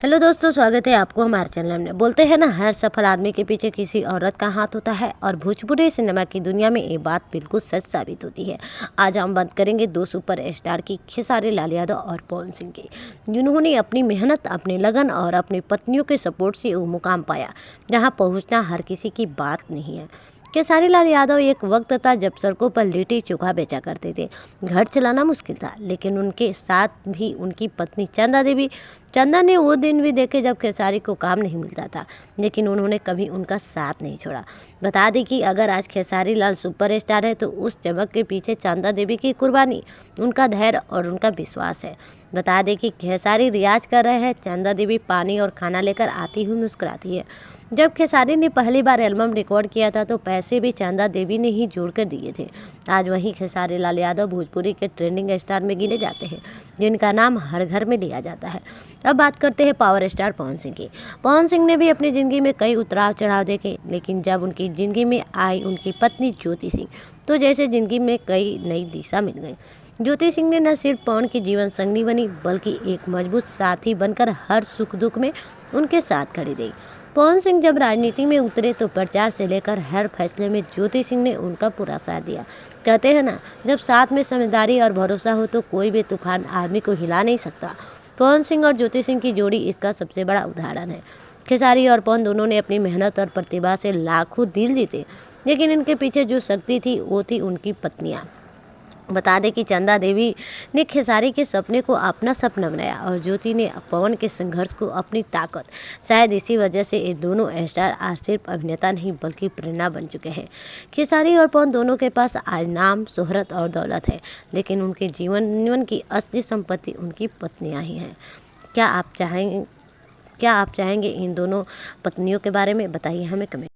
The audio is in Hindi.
हेलो दोस्तों, स्वागत है आपको हमारे चैनल में। बोलते हैं ना, हर सफल आदमी के पीछे किसी औरत का हाथ होता है और भोजपुरी सिनेमा की दुनिया में ये बात बिल्कुल सच साबित होती है। आज हम बात करेंगे दो सुपर स्टार की, खेसारी लाल यादव और पवन सिंह की, जिन्होंने अपनी मेहनत, अपने लगन और अपनी पत्नियों के सपोर्ट से वो मुकाम पाया जहाँ पहुँचना हर किसी की बात नहीं है। खेसारी लाल यादव एक वक्त था जब सड़कों पर लिट्टी चोखा बेचा करते थे। घर चलाना मुश्किल था, लेकिन उनके साथ भी उनकी पत्नी चंदा ने वो दिन भी देखे जब खेसारी को काम नहीं मिलता था, लेकिन उन्होंने कभी उनका साथ नहीं छोड़ा। बता दें कि अगर आज खेसारी लाल सुपरस्टार है तो उस चमक के पीछे चंदा देवी की कुर्बानी, उनका धैर्य और उनका विश्वास है। बता दें कि खेसारी रियाज कर रहे हैं, चंदा देवी पानी और खाना लेकर आती हुई मुस्कुराती है। जब खेसारी ने पहली बार एल्बम रिकॉर्ड किया था तो पैसे भी चंदा देवी ने ही जोड़ कर दिए थे। आज वहीं खेसारी लाल यादव भोजपुरी के ट्रेंडिंग स्टार में गिने जाते हैं, जिनका नाम हर घर में लिया जाता है। अब बात करते हैं पावर स्टार पवन सिंह की। पवन सिंह ने भी अपनी ज़िंदगी में कई उतराव चढ़ाव देखे, लेकिन जब उनकी ज़िंदगी में आई उनकी पत्नी ज्योति सिंह, तो जैसे ज़िंदगी में कई नई दिशा मिल गई। ज्योति सिंह ने न सिर्फ पवन की जीवन संगनी बनी, बल्कि एक मजबूत साथी बनकर हर सुख दुख में उनके साथ खड़ी रही। पवन सिंह जब राजनीति में उतरे तो प्रचार से लेकर हर फैसले में ज्योति सिंह ने उनका पूरा साथ दिया। कहते हैं ना, जब साथ में समझदारी और भरोसा हो तो कोई भी तूफान आदमी को हिला नहीं सकता। पवन सिंह और ज्योति सिंह की जोड़ी इसका सबसे बड़ा उदाहरण है। खेसारी और पवन दोनों ने अपनी मेहनत और प्रतिभा से लाखों दिल जीते, लेकिन इनके पीछे जो शक्ति थी वो थी उनकी पत्नियां। बता दें कि चंदा देवी ने खेसारी के सपने को अपना सपना बनाया और ज्योति ने पवन के संघर्ष को अपनी ताकत। शायद इसी वजह से ये दोनों स्टार आज सिर्फ अभिनेता नहीं बल्कि प्रेरणा बन चुके हैं। खेसारी और पवन दोनों के पास आज नाम, शोहरत और दौलत है, लेकिन उनके जीवन की असली संपत्ति उनकी पत्नियां ही हैं। क्या आप चाहेंगे इन दोनों पत्नियों के बारे में? बताइए हमें कमेंट।